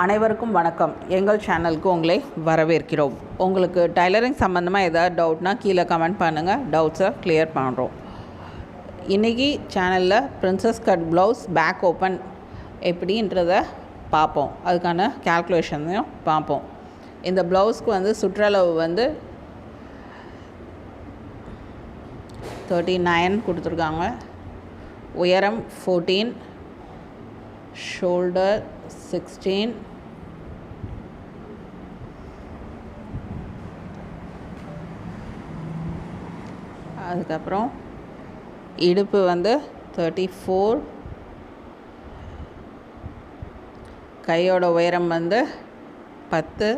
அனைவருக்கும் வணக்கம். எங்கள் சேனலுக்கு உங்களை வரவேற்கிறோம். உங்களுக்கு டைலரிங் சம்மந்தமாக ஏதாவது டவுட்னா கீழே கமெண்ட் பண்ணுங்கள், டவுட்ஸை கிளியர் பண்ணுறோம். இன்றைக்கி சேனலில் princess cut blouse back open எப்படின்றத பார்ப்போம். அதுக்கான கேல்குலேஷனையும் பார்ப்போம். இந்த ப்ளவுஸ்க்கு வந்து சுற்றளவு வந்து 39 கொடுத்துருக்காங்க, உயரம் 14, ஷோல்டர் 16, அதுக்கப்புறம் இடுப்பு வந்து 34, கையோட உயரம் வந்து 10,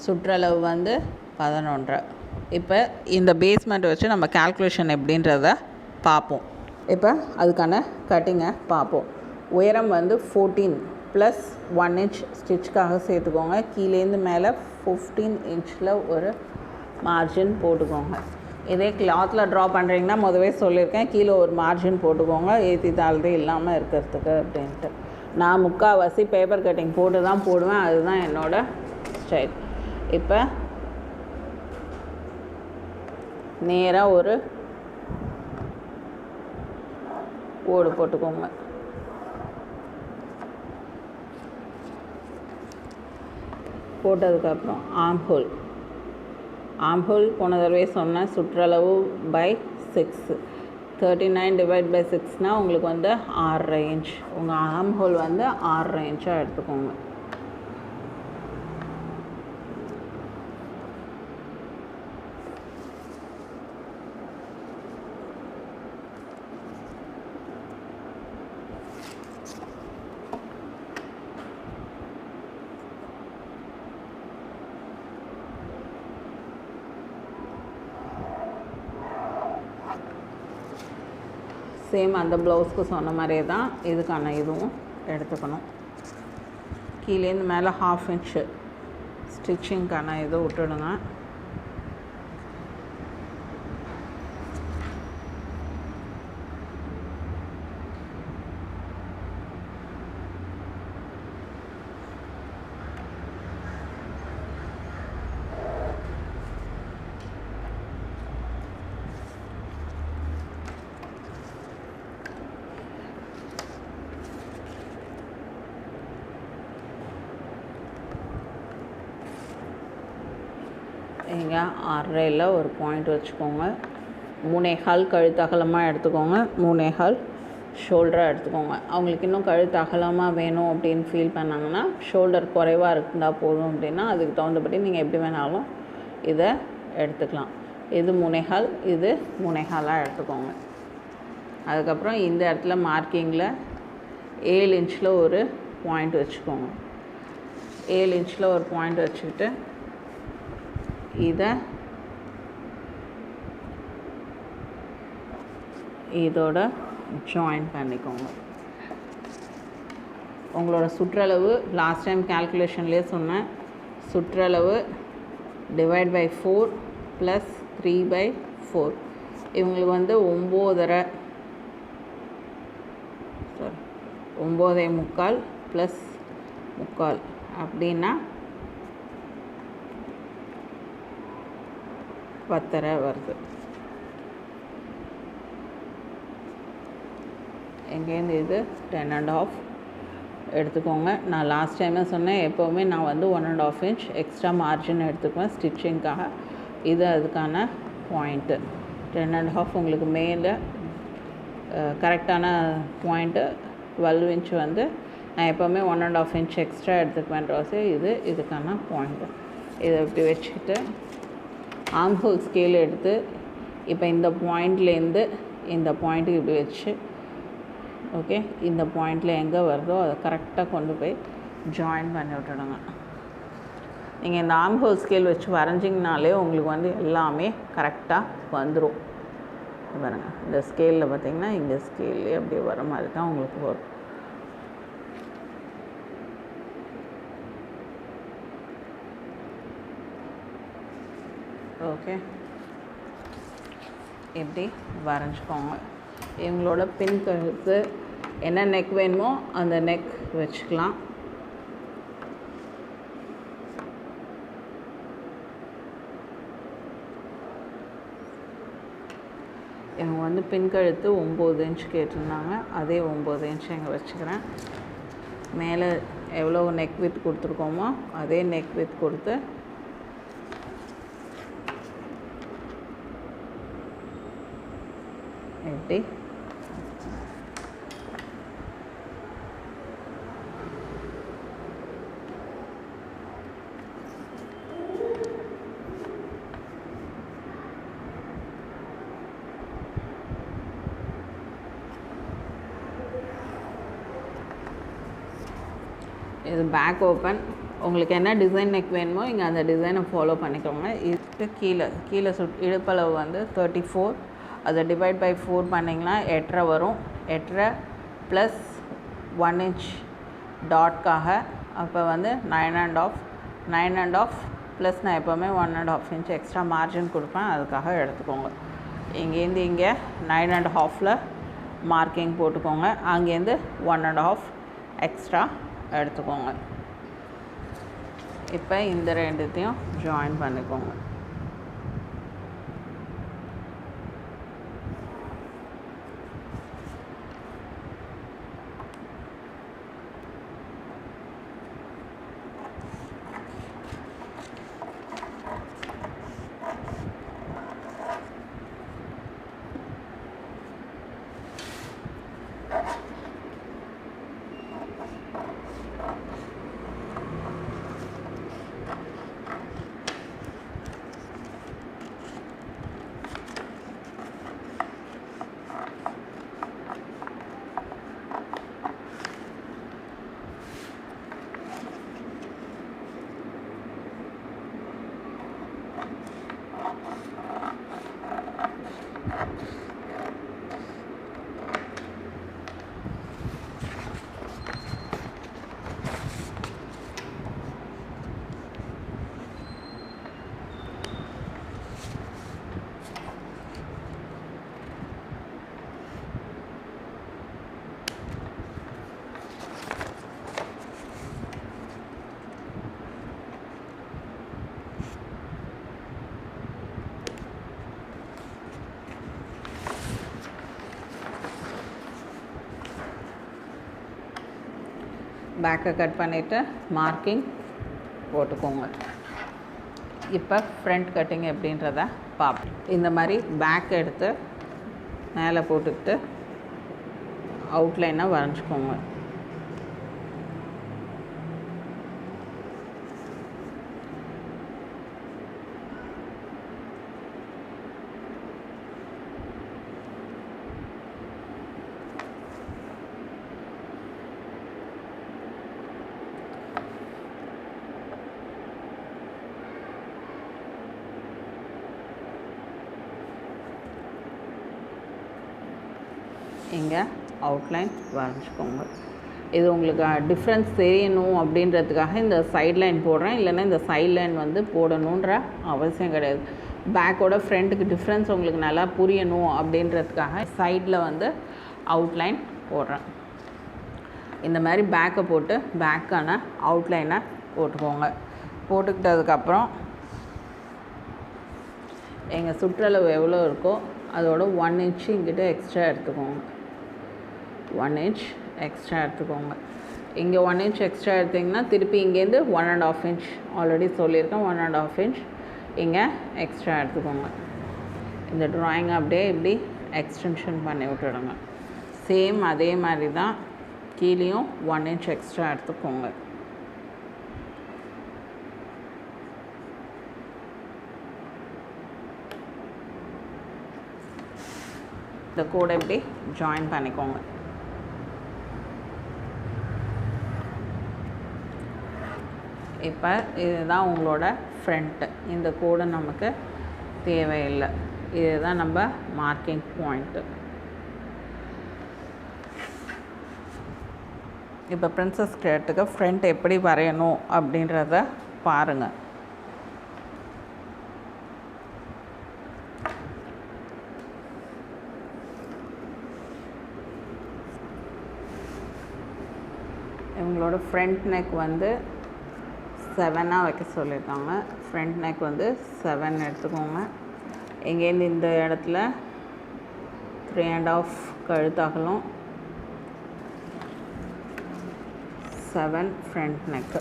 சுற்றளவு வந்து 11. இப்போ இந்த பேஸ்மெண்ட் வச்சு நம்ம கேல்குலேஷன் எப்படின்றத பார்ப்போம். இப்போ அதுக்கான கட்டிங்கை பார்ப்போம். உயரம் வந்து 14 ப்ளஸ் 1 இன்ச் ஸ்டிச்சுக்காக சேர்த்துக்கோங்க. கீழேருந்து மேலே 15 இன்ச்சில் ஒரு மார்ஜின் போட்டுக்கோங்க. இதே கிளாத்தில் ட்ரா பண்ணுறீங்கன்னா முதவே சொல்லியிருக்கேன், கீழே ஒரு மார்ஜின் போட்டுக்கோங்க, ஏற்றி தாழ்ந்து இல்லாமல் இருக்கிறதுக்கு அப்படின்ட்டு. நான் முக்கால்வாசி பேப்பர் கட்டிங் போட்டு தான் போடுவேன், அதுதான் என்னோடய ஸ்டைல். இப்போ நேராக ஒரு ஓடு போட்டுக்கோங்க. போட்டதுக்கப்புறம் ஆம் ஹோல் போன தடவை சொன்ன சுற்றளவு பை 6, 39 டிவைட் பை 6னால் உங்களுக்கு வந்து 6.5 இன்ச். உங்கள் ஆம் ஹோல் வந்து 6.5 இன்ச்சாக எடுத்துக்கோங்க. சேம் அந்த ப்ளவுஸ்க்கு சொன்ன மாதிரியே தான் இதுக்கான இதுவும் எடுத்துக்கணும். கீழேருந்து மேலே 1/2 இன்ச்சு ஸ்டிச்சிங்க்கான இதை விட்டுடுங்க. இங்கே 6.5ல் ஒரு பாயிண்ட் வச்சுக்கோங்க. 3.25 கழுத்து அகலமாக எடுத்துக்கோங்க, 3.25 ஷோல்டராக எடுத்துக்கோங்க. அவங்களுக்கு இன்னும் கழுத்து அகலமாக வேணும் அப்படின்னு ஃபீல் பண்ணாங்கன்னா, ஷோல்டர் குறைவாக இருந்தால் போதும் அப்படின்னா அதுக்கு தகுந்தபடி நீங்கள் எப்படி வேணாலும் இதை எடுத்துக்கலாம். இது 3.25, இது 3.25 எடுத்துக்கோங்க. அதுக்கப்புறம் இந்த இடத்துல மார்க்கிங்கில் 7 இன்ச்சில் ஒரு பாயிண்ட் வச்சுக்கோங்க. 7 இன்ச்சில் ஒரு பாயிண்ட் வச்சுக்கிட்டு இதை இதோட ஜாயின் பண்ணிக்கோங்க. உங்களோட சுற்றளவு லாஸ்ட் டைம் கேல்குலேஷன்லேயே சொன்னேன், சுற்றளவு டிவைட் பை 4 ப்ளஸ் 3/4. இவங்களுக்கு வந்து 9.25 ப்ளஸ் 3/4 அப்படின்னா 10.5 வருது. எங்கேருந்து இது 10.5 எடுத்துக்கோங்க. நான் லாஸ்ட் டைமே சொன்னேன், எப்போவுமே நான் வந்து 1.5 இன்ச் எக்ஸ்ட்ரா மார்ஜின் எடுத்துக்குவேன் ஸ்டிச்சிங்க்காக. இது அதுக்கான பாயிண்ட்டு. 10.5 உங்களுக்கு மேலே கரெக்டான பாயிண்ட்டு. 12 இன்ச் வந்து நான் எப்போவுமே 1.5 இன்ச் எக்ஸ்ட்ரா எடுத்துக்குவேன்றவாசி இது இதுக்கான பாயிண்ட்டு. இதை இப்படி வச்சுக்கிட்டு ஆம் ஹோல் ஸ்கேல் எடுத்து இப்போ இந்த பாயிண்ட்லேருந்து இந்த பாயிண்ட்டுக்கு இப்படி வச்சு, ஓகே, இந்த பாயிண்டில் எங்கே வருதோ அதை கரெக்டாக கொண்டு போய் ஜாயின் பண்ணி விட்டுடுங்க. நீங்கள் இந்த ஆம் ஹோல் ஸ்கேல் வச்சு வரைஞ்சிங்கனாலே உங்களுக்கு வந்து எல்லாமே கரெக்டாக வந்துடும். பாருங்கள், இந்த ஸ்கேலில் பார்த்திங்கன்னா இந்த ஸ்கேல்லே அப்படியே வர மாதிரி தான் உங்களுக்கு வரும். ஓகே, இப்படி வரைஞ்சிக்கோங்க. இவங்களோட பின் கழுத்து என்ன நெக் வேணுமோ அந்த நெக் வச்சுக்கலாம். வந்து பின் கழுத்து 9 இன்ச் கேட்டிருந்தாங்க, அதே 9 இன்ச் இங்கே வச்சுக்கிறேன். மேலே எவ்வளோ நெக் வித் கொடுத்துருக்கோமோ அதே நெக் வித் கொடுத்து எப்படி இது பேக் ஓப்பன். உங்களுக்கு என்ன டிசைன் நெக் வேணுமோ இங்கே அந்த டிசைனை ஃபாலோ பண்ணிக்கோங்க. இதுக்கு கீழே இடுப்பளவு வந்து 34, அதை டிவைட் பை 4 பண்ணிங்கன்னா 8.5 வரும். 8.5 ப்ளஸ் 1 இன்ச் டாட்காக அப்போ வந்து 9.5 ப்ளஸ் நான் எப்போவுமே 1.5 இன்ச் எக்ஸ்ட்ரா மார்ஜின் கொடுப்பேன், அதுக்காக எடுத்துக்கோங்க. இங்கேருந்து இங்கே 9.5 மார்க்கிங் போட்டுக்கோங்க, அங்கேருந்து 1.5 எக்ஸ்ட்ரா எடுத்துக்கோங்க. இப்போ இந்த ரெண்டுத்தையும் ஜாயின் பண்ணிக்கோங்க. பேக்கை கட் பண்ணிவிட்டு மார்க்கிங் போட்டுக்கோங்க. இப்போ ஃப்ரண்ட் கட்டிங் எப்படின்றத பார்ப்போம். இந்த மாதிரி பேக் எடுத்து மேலே போட்டுக்கிட்டு அவுட்லைனாக வரைஞ்சிக்கோங்க. இங்கே அவுட்லைன் வரைஞ்சிக்கோங்க. இது உங்களுக்கு டிஃப்ரென்ஸ் தெரியணும் அப்படின்றதுக்காக இந்த சைட் லைன் போடுறேன், இல்லைன்னா இந்த சைட் லைன் வந்து போடணுன்ற அவசியம் கிடையாது. பேக்கோட ஃப்ரண்ட்டுக்கு டிஃப்ரென்ஸ் உங்களுக்கு நல்லா புரியணும் அப்படின்றதுக்காக சைடில் வந்து அவுட்லைன் போடுறேன். இந்த மாதிரி பேக்கை போட்டு பேக்கான அவுட்லைனை போட்டுக்கோங்க. போட்டுக்கிட்டதுக்கப்புறம் எங்கள் சுற்றளவு எவ்வளோ இருக்கோ அதோட 1 இன்ச்சு இங்கிட்ட எக்ஸ்ட்ரா எடுத்துக்கோங்க. 1 இன்ச் எக்ஸ்ட்ரா எடுத்துக்கோங்க. இங்கே 1 இன்ச் எக்ஸ்ட்ரா எடுத்திங்கன்னா திருப்பி இங்கேருந்து 1.5 இன்ச் ஆல்ரெடி சொல்லியிருக்கேன், 1.5 இன்ச் இங்கே எக்ஸ்ட்ரா எடுத்துக்கோங்க. இந்த ட்ராயிங் அப்படியே இப்படி எக்ஸ்டென்ஷன் பண்ணி விட்டுடுங்க. சேம் அதே மாதிரி தான் கீழேயும் 1 இன்ச் எக்ஸ்ட்ரா எடுத்துக்கோங்க. இந்த கோடை இப்படி ஜாயின் பண்ணிக்கோங்க. இப்போ இதுதான் உங்களோட ஃப்ரண்ட்டு. இந்த கோடை நமக்கு தேவையில்லை, இதுதான் நம்ம மார்க்கிங் பாயிண்ட்டு. இப்போ பிரின்சஸ் ஸ்கர்ட்டுக்கு ஃப்ரண்ட் எப்படி வரையணும் அப்படின்றத பாருங்கள். இவங்களோட ஃப்ரண்ட் நெக் வந்து 7 வைக்க சொல்லியிருக்காங்க. ஃப்ரண்ட் நெக் வந்து 7 எடுத்துக்கோங்க. இங்கேருந்து இந்த இடத்துல 3.5 கழுத்தகலம், 7 ஃப்ரண்ட் நெக்கு.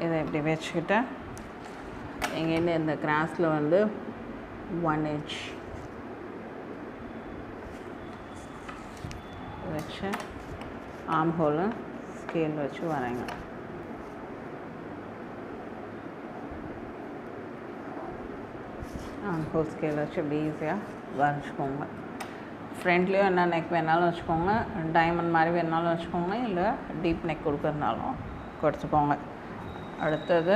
இதை இப்படி வச்சுக்கிட்டு இங்கேருந்து இந்த கிராஸில் வந்து 1 inch வச்சு ஆர்ம் ஹோலு ஸ்கேல் வச்சு வரைங்க. ஆர்ம் ஹோல் ஸ்கேல் வச்சு இப்படி ஈஸியாக வரைஞ்சிக்கோங்க. ஃப்ரண்ட்லேயும் என்ன நெக் வேணாலும் வச்சுக்கோங்க, டைமண்ட் மாதிரி வேணாலும் வச்சுக்கோங்க, இல்லை டீப் நெக் கொடுக்குறதுனாலும் கொடுத்துக்கோங்க. அடுத்தது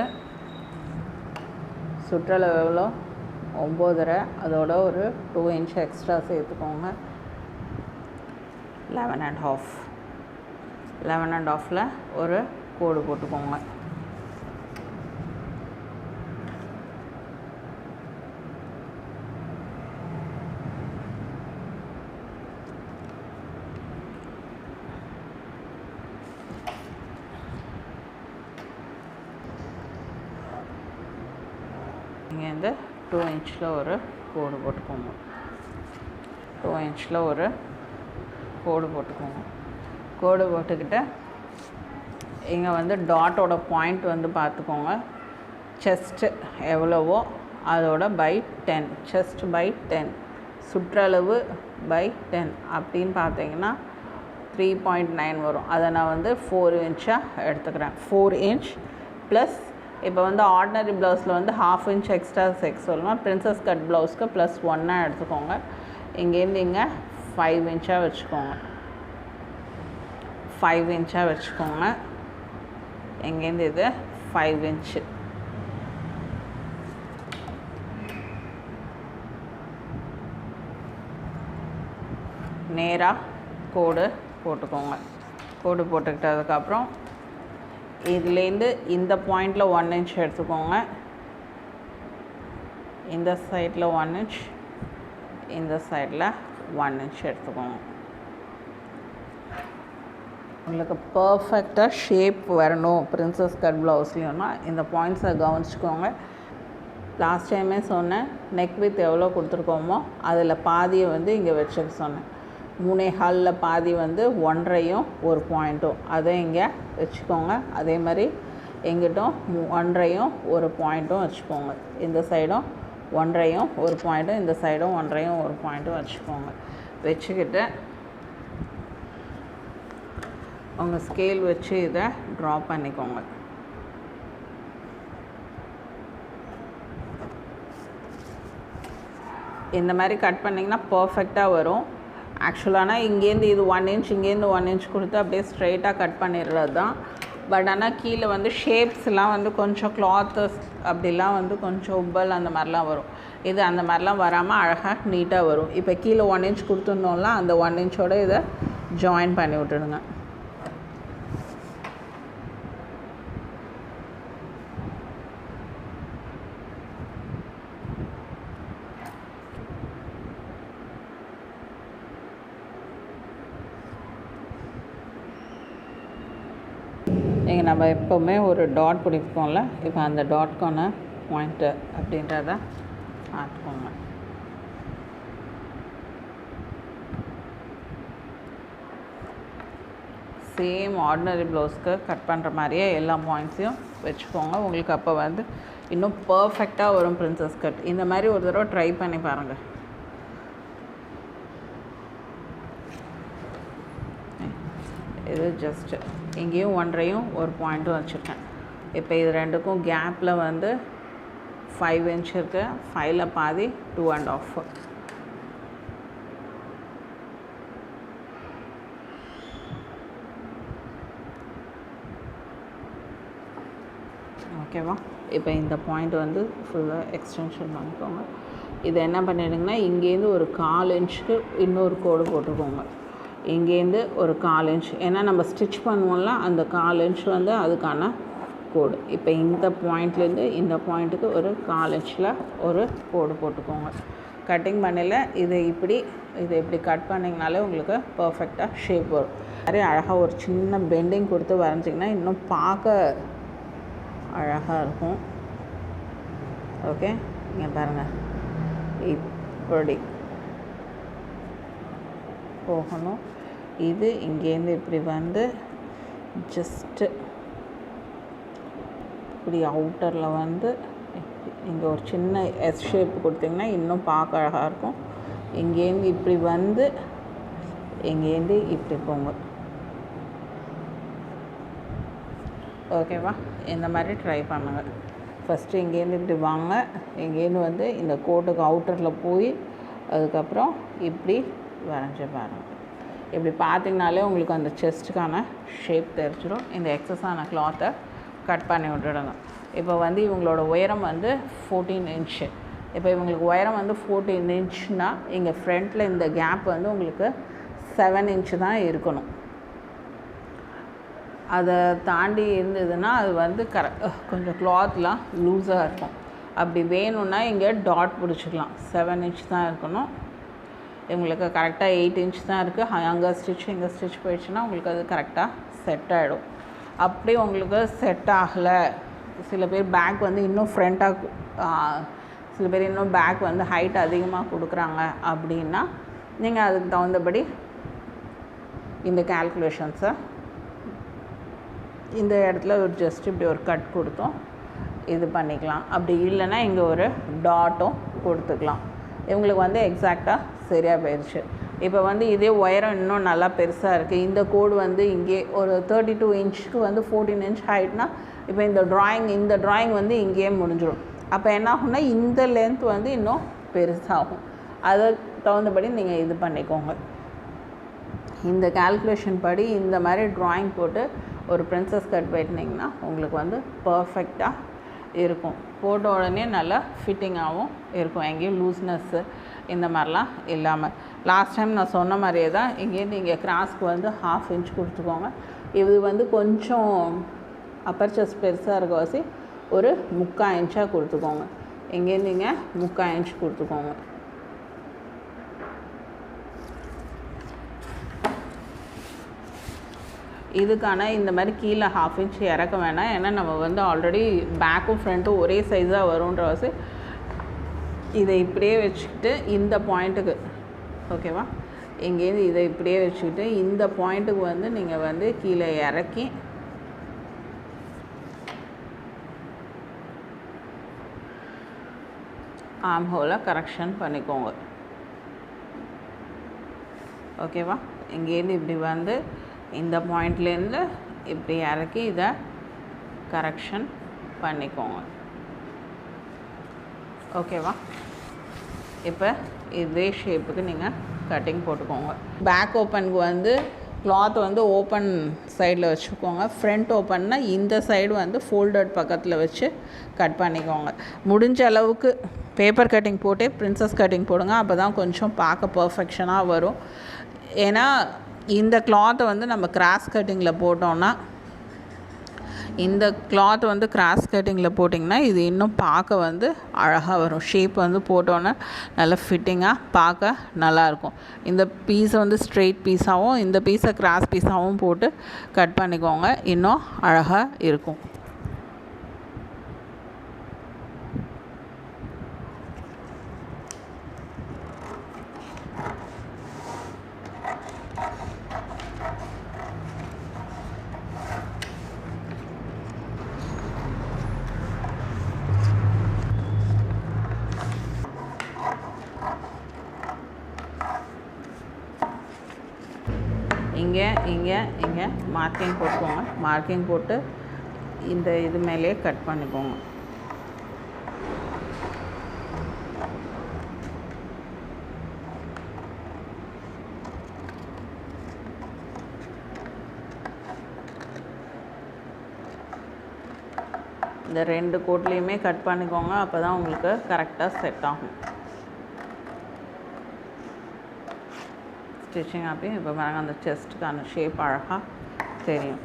சுற்றளவு எவ்வளோ? 9.5, அதோட ஒரு 2 inch எக்ஸ்ட்ரா சேர்த்துக்கோங்க. 11.5. 11.5ல் ஒரு கோடு போட்டுக்கோங்க. இங்கேருந்து 2 inchல ஒரு கோடு போட்டுக்கோங்க. 2 inchல ஒரு கோடு போட்டுக்கோங்க. கோடு போட்டுக்கிட்டு இங்கே வந்து டாட்டோட பாயிண்ட் வந்து பார்த்துக்கோங்க. செஸ்ட்டு எவ்வளவோ அதோட பை 10, செஸ்ட் பை 10, சுற்றளவு பை 10 அப்படின்னு பார்த்தீங்கன்னா 3.9 வரும். அதை நான் வந்து 4 inch-ஆக எடுத்துக்கிறேன். 4 inch ப்ளஸ் இப்போ வந்து ஆர்டினரி ப்ளவுஸில் வந்து 1/2 inch எக்ஸ்ட்ரா செக் சொல்லணும். பிரின்சஸ் கட் ப்ளவுஸ்க்கு +1 எடுத்துக்கோங்க. இங்கேருந்து இங்கே 5 inch-ஆக வச்சுக்கோங்க. 5 inch-ஆக வச்சுக்கோங்க. இங்கேருந்து இது 5 inch. நேராக கோடு போட்டுக்கோங்க. கோடு போட்டுக்கிட்டதுக்கப்புறம் இதுலேருந்து இந்த பாயிண்டில் 1 inch எடுத்துக்கோங்க. இந்த சைடில் 1 inch, இந்த சைடில் 1 inch எடுத்துக்கோங்க. உங்களுக்கு பர்ஃபெக்டாக ஷேப் வரணும் பிரின்சஸ் கட் ப்ளவுஸ்லையும்னா இந்த பாயிண்ட்ஸை கவனிச்சுக்கோங்க. லாஸ்ட் டைமே சொன்னேன், நெக் வித் எவ்வளோ கொடுத்துருக்கோமோ அதில் பாதியை வந்து இங்கே வச்சுக்க சொன்னேன். 3.25 பாதி வந்து 1.5யும் ஒரு பாயிண்ட்டும் அதை இங்கே வச்சுக்கோங்க. அதே மாதிரி எங்கிட்டும் 1.5யும் ஒரு பாயிண்ட்டும் வச்சுக்கோங்க. இந்த சைடும் 1.5யும் ஒரு பாயிண்ட்டும், இந்த சைடும் 1.5யும் ஒரு பாயிண்ட்டும் வச்சுக்கோங்க. வச்சுக்கிட்டு உங்கள் ஸ்கேல் வச்சு இதை ட்ரா பண்ணிக்கோங்க. இந்த மாதிரி கட் பண்ணிங்கன்னா பர்ஃபெக்டாக வரும். ஆக்சுவலானா இங்கேருந்து இது 1 inch, இங்கேருந்து 1 inch கொடுத்து அப்படியே ஸ்ட்ரைட்டாக கட் பண்ணிடுறது தான். பட் ஆனால் கீழே வந்து ஷேப்ஸ்லாம் வந்து கொஞ்சம் கிளாத்து அப்படிலாம் வந்து கொஞ்சம் உப்பல் அந்த மாதிரிலாம் வரும். இது அந்த மாதிரிலாம் வராமல் அழகாக நீட்டாக வரும். இப்போ கீழே 1 inch கொடுத்துருந்தோம்ல, அந்த 1 inch-ஓட இதை ஜாயின் பண்ணி விட்டுடுங்க. இங்கே நம்ம எப்போவுமே ஒரு டாட் பிடிப்போம்ல, இப்போ அந்த டாட்க்கான பாயிண்ட்டு அப்படின்றத பார்த்துக்கோங்க. சேம் ஆர்டினரி ப்ளவுஸ்க்கு கட் பண்ணுற மாதிரியே எல்லா பாயிண்ட்ஸையும் வச்சுக்கோங்க. உங்களுக்கு அப்போ வந்து இன்னும் பர்ஃபெக்டாக வரும் பிரின்சஸ் கட். இந்த மாதிரி ஒரு தடவை ட்ரை பண்ணி பாருங்கள். இது ஜஸ்ட்டு இங்கேயும் 1.5யும் ஒரு பாயிண்ட்டும் வச்சுருக்கேன். இப்போ இது ரெண்டுக்கும் கேப்பில் வந்து 5 inch இருக்குது. 5ல் பாதி 2.5. ஓகேவா? இப்போ இந்த பாயிண்ட் வந்து ஃபுல்லாக எக்ஸ்டென்ஷன் பண்ணிக்கோங்க. இது என்ன பண்ணிடுங்கன்னா இங்கேருந்து ஒரு 1/4 inch-க்கு இன்னொரு கோடு போட்டுக்கோங்க. இங்கேருந்து ஒரு 1/4 inch, ஏன்னா நம்ம ஸ்டிச் பண்ணுவோம்ல, அந்த 1/4 inch வந்து அதுக்கான கோடு. இப்போ இந்த பாயிண்ட்லேருந்து இந்த பாயிண்ட்டுக்கு ஒரு 1/4 inch-ல் ஒரு கோடு போட்டுக்கோங்க. கட்டிங் பண்ணல இதை இப்படி கட் பண்ணிங்கனாலே உங்களுக்கு பர்ஃபெக்டாக ஷேப் வரும். நிறைய அழகாக ஒரு சின்ன பெண்டிங் கொடுத்து வரைஞ்சிங்கன்னா இன்னும் பார்க்க அழகாக இருக்கும். ஓகே, இங்கே பாருங்கள், இப்படி போகணும். இது இங்கேருந்து இப்படி வந்து ஜஸ்ட்டு இப்படி அவுட்டரில் வந்து இங்கே ஒரு சின்ன எஸ் ஷேப் கொடுத்திங்கன்னா இன்னும் பார்க்க அழகாக இருக்கும். இங்கேருந்து இப்படி வந்து இங்கேருந்து இப்படி போங்க. ஓகேவா? இந்த மாதிரி ட்ரை பண்ணுங்கள். ஃபஸ்ட்டு இங்கேருந்து இப்படி வாங்க, இங்கேருந்து வந்து இந்த கோட்டுக்கு அவுட்டரில் போய் அதுக்கப்புறம் இப்படி வரைஞ்சி பாருங்கள். இப்படி பார்த்திங்கனாலே உங்களுக்கு அந்த செஸ்ட்டுக்கான ஷேப் தெரிஞ்சிடும். இந்த எக்ஸஸான கிளாத்தை கட் பண்ணி விட்டுடுங்க. இப்போ வந்து இவங்களோட உயரம் வந்து 14 இன்ச்சு. இப்போ இவங்களுக்கு உயரம் வந்து 14 இன்ச்சுனா இங்கே ஃப்ரண்ட்டில் இந்த கேப் வந்து உங்களுக்கு 7 இன்ச்சு தான் இருக்கணும். அதை தாண்டி இருந்ததுன்னா அது வந்து கொஞ்சம் கிளாத்லாம் லூஸாக இருக்கும். அப்படி வேணும்னா இங்கே டாட் பிடிச்சிக்கலாம். 7 இன்ச் தான் இருக்கணும். இவங்களுக்கு கரெக்டாக 8 இன்ச் தான் இருக்குது. அங்கே இங்கே ஸ்டிச் போயிடுச்சுன்னா உங்களுக்கு அது கரெக்டாக செட் ஆகிடும். அப்படி உங்களுக்கு செட் ஆகலை, சில பேர் பேக் வந்து இன்னும் ஃப்ரண்ட்டாக, சில பேர் இன்னும் பேக் வந்து ஹைட் அதிகமாக கொடுக்குறாங்க அப்படின்னா நீங்கள் அதுக்கு தகுந்தபடி இந்த கால்குலேஷன்ஸை இந்த இடத்துல ஒரு ஜஸ்ட் இப்படி ஒரு கட் கொடுத்தோம் இது பண்ணிக்கலாம். அப்படி இல்லைன்னா இங்கே ஒரு டாட்டும் கொடுத்துக்கலாம். இவங்களுக்கு வந்து எக்ஸாக்டாக சரியாக போயிடுச்சு. இப்போ வந்து இதே உயரம் இன்னும் நல்லா பெருசாக இருக்குது. இந்த கோடு வந்து இங்கே ஒரு 32 இன்ச்சுக்கு வந்து 14 இன்ச் ஹைட்னா இப்போ இந்த ட்ராயிங் வந்து இங்கேயே முடிஞ்சிடும். அப்போ என்ன ஆகும்னா இந்த லென்த் வந்து இன்னும் பெருசாகும். அதை தகுந்தபடி நீங்கள் இது பண்ணிக்கோங்க. இந்த கால்குலேஷன் படி இந்த மாதிரி ட்ராயிங் போட்டு ஒரு பிரின்சஸ் கட் வெட்டினீங்கன்னா உங்களுக்கு வந்து பர்ஃபெக்டாக இருக்கும். போட்ட உடனே நல்லா ஃபிட்டிங்காகவும் இருக்கும். எங்கேயும் லூஸ்னஸ்ஸு இந்த மாதிரிலாம் இல்லாமல். லாஸ்ட் டைம் நான் சொன்ன மாதிரியே தான் இங்கேருந்து இங்கே கிராஸ்க்கு வந்து 1/2 இன்ச் கொடுத்துக்கோங்க. இது வந்து கொஞ்சம் அப்பர்ச்சஸ் பெருசாக இருக்கவாசி ஒரு 3/4 இன்ச்சாக கொடுத்துக்கோங்க. இங்கேருந்து இங்கே 3/4 இன்ச் கொடுத்துக்கோங்க. இதுக்கான இந்த மாதிரி கீழே 1/2 இன்ச் இறக்க வேணாம். ஏன்னா நம்ம வந்து ஆல்ரெடி பேக்கும் ஃப்ரண்ட்டும் ஒரே சைஸாக வரும்ன்றவாசி இதை இப்படியே வச்சுக்கிட்டு இந்த பாயிண்ட்டுக்கு, ஓகேவா, இங்கேருந்து இதை இப்படியே வச்சுக்கிட்டு இந்த பாயிண்ட்டுக்கு வந்து நீங்கள் வந்து கீழே இறக்கி ஆர்ம் ஹோலை கரெக்ஷன் பண்ணிக்கோங்க. ஓகேவா? இங்கேருந்து இப்படி வந்து இந்த பாயிண்ட்லேருந்து இப்படி இறக்கி இதை கரெக்ஷன் பண்ணிக்கோங்க. ஓகேவா? இப்போ இதே ஷேப்புக்கு நீங்கள் கட்டிங் போட்டுக்கோங்க. பேக் ஓப்பனுக்கு வந்து கிளாத் வந்து ஓப்பன் சைடில் வச்சுக்கோங்க. ஃப்ரண்ட் ஓப்பன்னா இந்த சைடு வந்து ஃபோல்டட் பக்கத்தில் வச்சு கட் பண்ணிக்கோங்க. முடிஞ்ச அளவுக்கு பேப்பர் கட்டிங் போட்டு பிரின்சஸ் கட்டிங் போடுங்க. அப்போ தான் கொஞ்சம் பார்க்க பர்ஃபெக்ஷனாக வரும். ஏன்னா இந்த கிளாத்தை வந்து நம்ம கிராஸ் கட்டிங்கில் போட்டோன்னா, இந்த கிளாத் வந்து கிராஸ் கட்டிங்கில் போட்டிங்கன்னா இது இன்னும் பார்க்க வந்து அழகாக வரும். ஷேப் வந்து போட்டோன்னே நல்லா ஃபிட்டிங்காக பார்க்க நல்லாயிருக்கும். இந்த பீஸை வந்து ஸ்ட்ரெயிட் பீஸாகவும் இந்த பீஸை கிராஸ் பீஸாகவும் போட்டு கட் பண்ணிக்கோங்க. இன்னும் அழகாக இருக்கும். இங்கே மார்க்கிங் போட்டுக்கோங்க. மார்க்கிங் போட்டு இந்த இது மேலே கட் பண்ணிக்கோங்க. இந்த 2 கோட்லேயுமே கட் பண்ணிக்கோங்க. அப்போ தான் உங்களுக்கு கரெக்டாக செட் ஆகும். ஸ்டிச்சிங் அப்படி இப்போ பாருங்கள், அந்த செஸ்ட்டுக்கான ஷேப் அழகாக தெரியும்.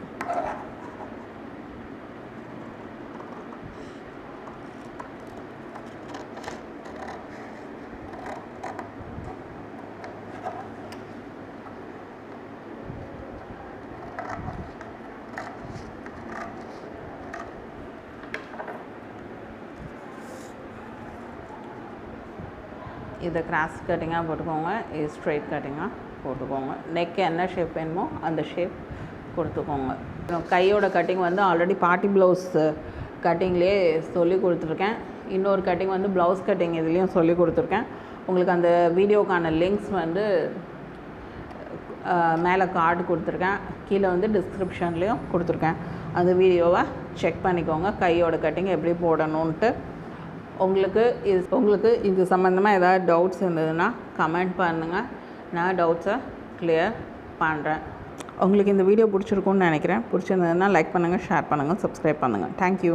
இதை கிராஸ் கட்டிங்காக போட்டுக்கோங்க, இது ஸ்ட்ரெயிட் கட்டிங்காக போட்டுக்கோங்க. நெக் என்ன ஷேப் வேணுமோ அந்த ஷேப் கொடுத்துக்கோங்க. கையோட கட்டிங் வந்து ஆல்ரெடி பார்ட்டி ப்ளவுஸ் கட்டிங்லேயே சொல்லி கொடுத்துருக்கேன். இன்னொரு கட்டிங் வந்து ப்ளவுஸ் கட்டிங் இதுலேயும் சொல்லி கொடுத்துருக்கேன். உங்களுக்கு அந்த வீடியோக்கான லிங்க்ஸ் வந்து மேலே கார்டு கொடுத்துருக்கேன், கீழே வந்து டிஸ்கிரிப்ஷன்லேயும் கொடுத்துருக்கேன். அந்த வீடியோவை செக் பண்ணிக்கோங்க, கையோட கட்டிங் எப்படி போடணுன்ட்டு. உங்களுக்கு இது சம்மந்தமாக ஏதாவது டவுட்ஸ் இருந்ததுன்னா கமெண்ட் பண்ணுங்கள், நான் டவுட்ஸை கிளியர் பண்ணுறேன். உங்களுக்கு இந்த வீடியோ பிடிச்சிருக்குன்னு நினைக்கிறேன். பிடிச்சிருந்ததுன்னா லைக் பண்ணுங்கள், ஷேர் பண்ணுங்கள், சப்ஸ்கிரைப் பண்ணுங்கள். தேங்க்யூ.